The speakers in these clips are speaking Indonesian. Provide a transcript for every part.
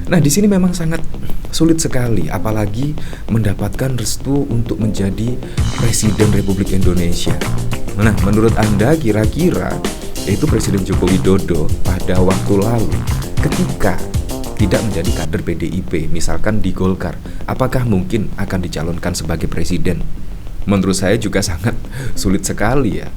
Nah, di sini memang sangat sulit sekali, apalagi mendapatkan restu untuk menjadi Presiden Republik Indonesia. Nah, menurut Anda kira-kira yaitu Presiden Joko Widodo pada waktu lalu ketika tidak menjadi kader PDIP, misalkan di Golkar, apakah mungkin akan dicalonkan sebagai presiden? Menurut saya juga sangat sulit sekali ya.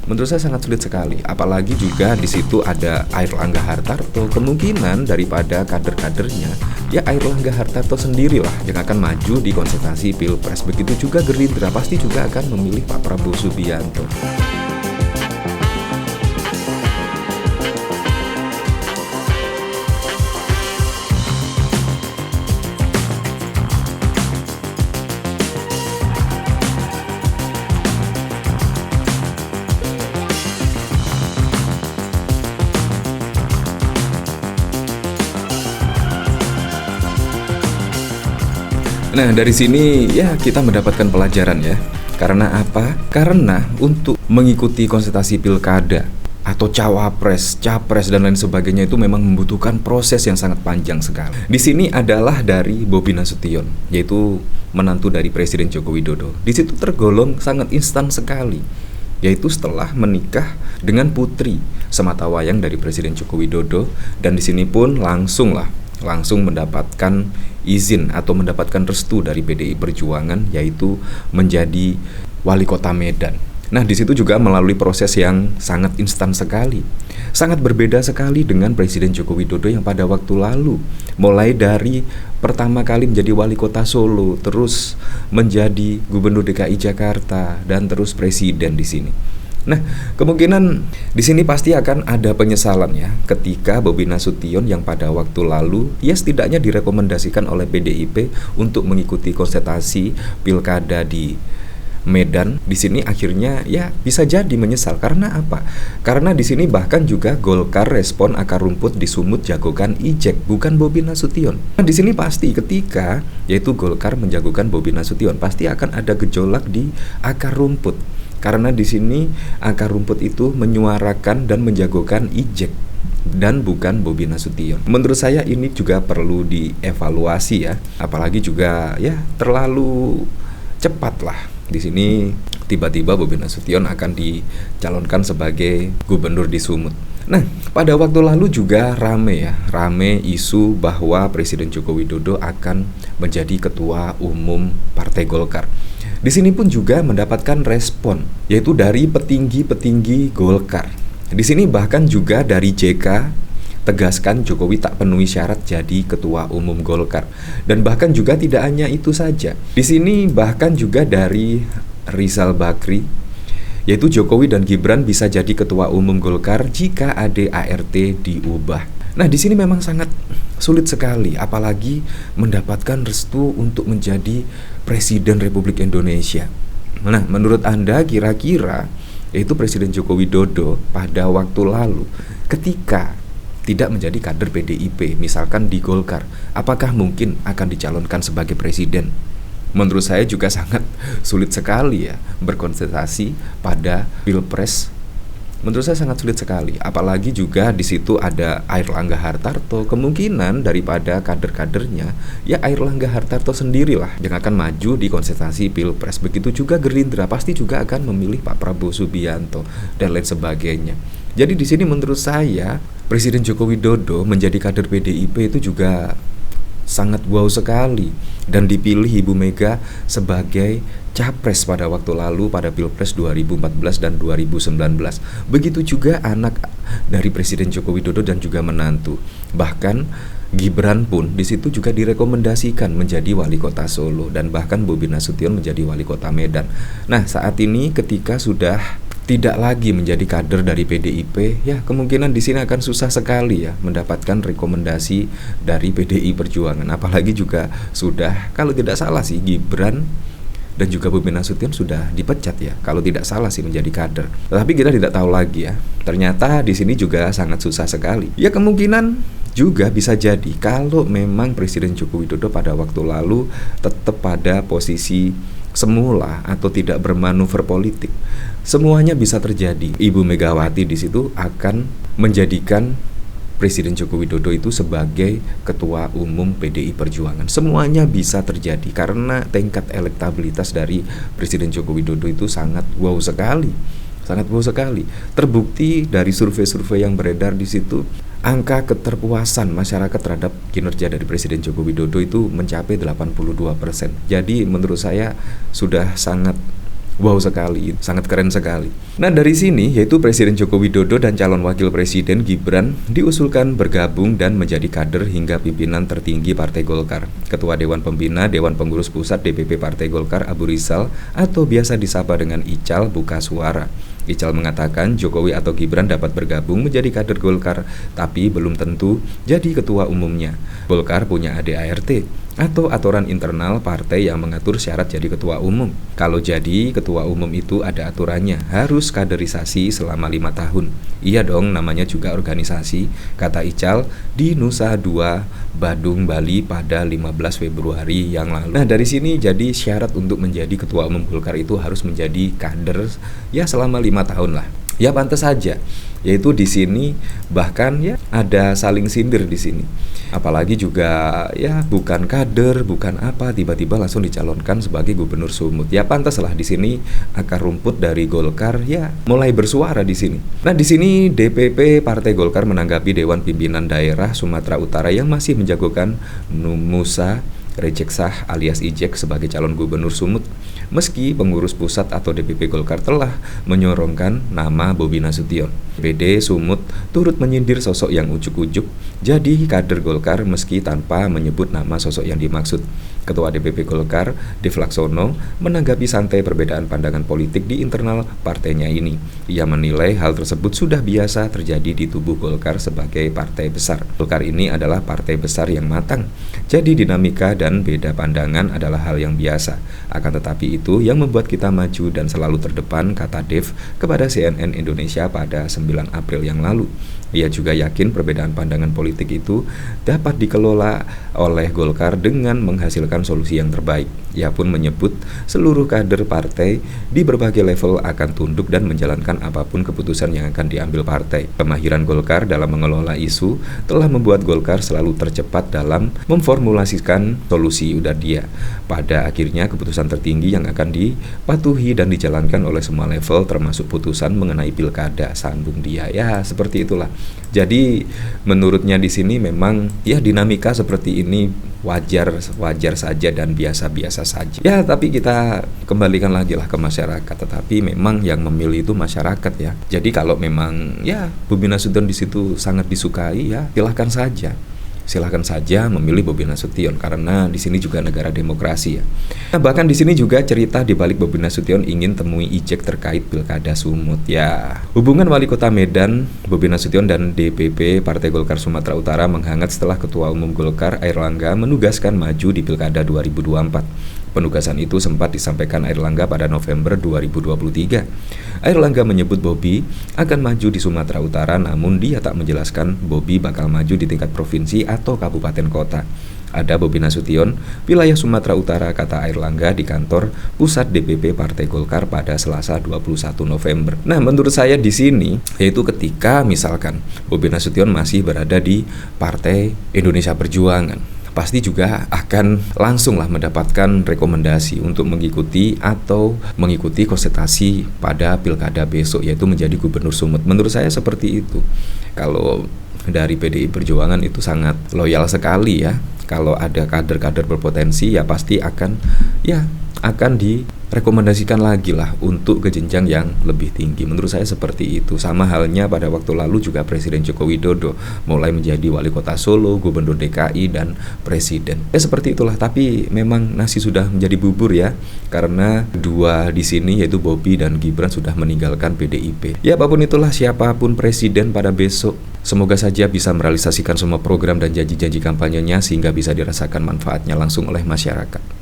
Menurut saya sangat sulit sekali, apalagi juga di situ ada Airlangga Hartarto. Kemungkinan daripada kader-kadernya, ya Airlangga Hartarto sendirilah yang akan maju di kontestasi Pilpres. Begitu juga Gerindra pasti juga akan memilih Pak Prabowo Subianto. Nah, dari sini ya kita mendapatkan pelajaran ya. Karena apa? Karena untuk mengikuti kontestasi pilkada atau cawapres, capres dan lain sebagainya itu memang membutuhkan proses yang sangat panjang sekali. Di sini adalah dari Bobi Nasution, yaitu menantu dari Presiden Joko Widodo. Di situ tergolong sangat instan sekali, yaitu setelah menikah dengan putri sematawayang dari Presiden Joko Widodo, dan di sini pun langsung mendapatkan izin atau mendapatkan restu dari PDI Perjuangan, yaitu menjadi wali kota Medan. Nah, di situ juga melalui proses yang sangat instan sekali. Sangat berbeda sekali dengan Presiden Joko Widodo yang pada waktu lalu, mulai dari pertama kali menjadi wali kota Solo, terus menjadi gubernur DKI Jakarta, dan terus presiden di sini. Nah, kemungkinan di sini pasti akan ada penyesalan ya ketika Bobi Nasution yang pada waktu lalu ya setidaknya direkomendasikan oleh PDIP untuk mengikuti kontestasi pilkada di Medan, di sini akhirnya ya bisa jadi menyesal. Karena apa? Karena di sini bahkan juga Golkar respon akar rumput di Sumut jagokan Ijek, bukan Bobi Nasution. Nah, di sini pasti ketika yaitu Golkar menjagokan Bobi Nasution, pasti akan ada gejolak di akar rumput. Karena di sini akar rumput itu menyuarakan dan menjagokan Ijek dan bukan Bobi Nasution. Menurut saya ini juga perlu dievaluasi ya. Apalagi juga ya terlalu cepat lah. Di sini tiba-tiba Bobi Nasution akan dicalonkan sebagai gubernur di Sumut. Nah, pada waktu lalu juga rame isu bahwa Presiden Joko Widodo akan menjadi ketua umum Partai Golkar. Di sini pun juga mendapatkan respon, yaitu dari petinggi-petinggi Golkar. Di sini bahkan juga dari JK tegaskan Jokowi tak penuhi syarat jadi ketua umum Golkar. Dan bahkan juga tidak hanya itu saja. Di sini bahkan juga dari Rizal Bakri, yaitu Jokowi dan Gibran bisa jadi ketua umum Golkar jika ADART diubah. Nah, di sini memang sangat sulit sekali, apalagi mendapatkan restu untuk menjadi Presiden Republik Indonesia. Nah, menurut Anda kira-kira yaitu Presiden Joko Widodo pada waktu lalu ketika tidak menjadi kader PDIP, misalkan di Golkar, apakah mungkin akan dicalonkan sebagai presiden? Menurut saya juga sangat sulit sekali ya berkontestasi pada Pilpres. Menurut saya sangat sulit sekali, apalagi juga di situ ada Airlangga Hartarto. Kemungkinan daripada kader-kadernya, ya Airlangga Hartarto sendirilah yang akan maju di kontestasi Pilpres. Begitu juga Gerindra pasti juga akan memilih Pak Prabowo Subianto dan lain sebagainya. Jadi di sini menurut saya Presiden Joko Widodo menjadi kader PDIP itu juga sangat wow sekali, dan dipilih Ibu Mega sebagai capres pada waktu lalu pada Pilpres 2014 dan 2019. Begitu juga anak dari Presiden Joko Widodo dan juga menantu. Bahkan Gibran pun di situ juga direkomendasikan menjadi wali kota Solo, dan bahkan Bobi Nasution menjadi wali kota Medan. Nah, saat ini ketika sudah tidak lagi menjadi kader dari PDIP, ya kemungkinan di sini akan susah sekali ya mendapatkan rekomendasi dari PDI Perjuangan. Apalagi juga sudah, kalau tidak salah sih, Gibran dan juga Bobi Nasution sudah dipecat ya, kalau tidak salah sih menjadi kader. Tetapi kita tidak tahu lagi ya. Ternyata di sini juga sangat susah sekali. Ya kemungkinan juga bisa jadi kalau memang Presiden Joko Widodo pada waktu lalu tetap pada posisi semula atau tidak bermanuver politik, semuanya bisa terjadi. Ibu Megawati di situ akan menjadikan Presiden Joko Widodo itu sebagai Ketua Umum PDI Perjuangan. Semuanya bisa terjadi karena tingkat elektabilitas dari Presiden Joko Widodo itu sangat wow sekali. Sangat wow sekali. Terbukti dari survei-survei yang beredar di situ, angka keterpuasan masyarakat terhadap kinerja dari Presiden Joko Widodo itu mencapai 82%. Jadi menurut saya sudah sangat wow sekali, sangat keren sekali. Nah dari sini yaitu Presiden Joko Widodo dan calon wakil presiden Gibran diusulkan bergabung dan menjadi kader hingga pimpinan tertinggi Partai Golkar. Ketua Dewan Pembina Dewan Pengurus Pusat DPP Partai Golkar Abu Rizal atau biasa disapa dengan Ical buka suara. Ical mengatakan Jokowi atau Gibran dapat bergabung menjadi kader Golkar, tapi belum tentu jadi ketua umumnya. Golkar punya ADART atau aturan internal partai yang mengatur syarat jadi ketua umum. Kalau jadi ketua umum itu ada aturannya, harus kaderisasi selama 5 tahun. Iya dong, namanya juga organisasi, kata Ical di Nusa Dua, Badung, Bali pada 15 Februari yang lalu. Nah dari sini jadi syarat untuk menjadi ketua umum Golkar itu harus menjadi kader ya selama 5 tahun lah. Ya pantas saja. Yaitu di sini bahkan ya ada saling sindir di sini. Apalagi juga ya bukan kader, bukan apa, tiba-tiba langsung dicalonkan sebagai gubernur Sumut. Ya pantaslah di sini akar rumput dari Golkar ya mulai bersuara di sini. Nah, di sini DPP Partai Golkar menanggapi Dewan Pimpinan Daerah Sumatera Utara yang masih menjagokan Musa Rejeksah alias Ijek sebagai calon gubernur Sumut. Meski pengurus pusat atau DPP Golkar telah menyorongkan nama Bobi Nasution, DPD Sumut turut menyindir sosok yang ujuk-ujuk jadi kader Golkar meski tanpa menyebut nama sosok yang dimaksud. Ketua DPP Golkar, Dev Laksono, menanggapi santai perbedaan pandangan politik di internal partainya ini. Ia menilai hal tersebut sudah biasa terjadi di tubuh Golkar sebagai partai besar. Golkar ini adalah partai besar yang matang, jadi dinamika dan beda pandangan adalah hal yang biasa. Akan tetapi itu yang membuat kita maju dan selalu terdepan, kata Dev kepada CNN Indonesia pada 9 April yang lalu. Ia juga yakin perbedaan pandangan politik itu dapat dikelola oleh Golkar dengan menghasilkan solusi yang terbaik. Ia pun menyebut seluruh kader partai di berbagai level akan tunduk dan menjalankan apapun keputusan yang akan diambil partai. Kemahiran Golkar dalam mengelola isu telah membuat Golkar selalu tercepat dalam memformulasikan solusi, udah dia. Pada akhirnya keputusan tertinggi yang akan dipatuhi dan dijalankan oleh semua level termasuk putusan mengenai pilkada, sambung dia. Ya, seperti itulah. Jadi menurutnya di sini memang ya dinamika seperti ini wajar saja dan biasa-biasa saja. Ya, tapi kita kembalikan lagi lah ke masyarakat. Tetapi memang yang memilih itu masyarakat ya. Jadi kalau memang ya Bobi Nasution di situ sangat disukai ya silahkan saja memilih Bobi Nasution karena di sini juga negara demokrasi ya. Nah, bahkan di sini juga cerita di balik Bobi Nasution ingin temui Ijek terkait pilkada Sumut ya. Hubungan Wali Kota Medan Bobi Nasution dan DPP Partai Golkar Sumatera Utara menghangat setelah Ketua Umum Golkar Airlangga menugaskan maju di pilkada 2024. Penugasan itu sempat disampaikan Airlangga pada November 2023. Airlangga menyebut Bobi akan maju di Sumatera Utara, namun dia tak menjelaskan Bobi bakal maju di tingkat provinsi atau kabupaten kota. Ada Bobi Nasution, wilayah Sumatera Utara, kata Airlangga di kantor pusat DPP Partai Golkar pada Selasa 21 November. Nah, menurut saya di sini yaitu ketika misalkan Bobi Nasution masih berada di Partai Indonesia Perjuangan, pasti juga akan langsung lah mendapatkan rekomendasi untuk mengikuti konsultasi pada pilkada besok, yaitu menjadi gubernur Sumut. Menurut saya seperti itu. Kalau dari PDI Perjuangan itu sangat loyal sekali ya. Kalau ada kader-kader berpotensi ya pasti akan direkomendasikan lagi lah untuk ke jenjang yang lebih tinggi. Menurut saya seperti itu. Sama halnya pada waktu lalu juga Presiden Joko Widodo mulai menjadi wali kota Solo, gubernur DKI dan presiden. Ya seperti itulah, tapi memang nasi sudah menjadi bubur ya. Karena dua di sini yaitu Bobi dan Gibran sudah meninggalkan PDIP. Ya apapun itulah, siapapun presiden pada besok, semoga saja bisa merealisasikan semua program dan janji-janji kampanyenya sehingga bisa dirasakan manfaatnya langsung oleh masyarakat.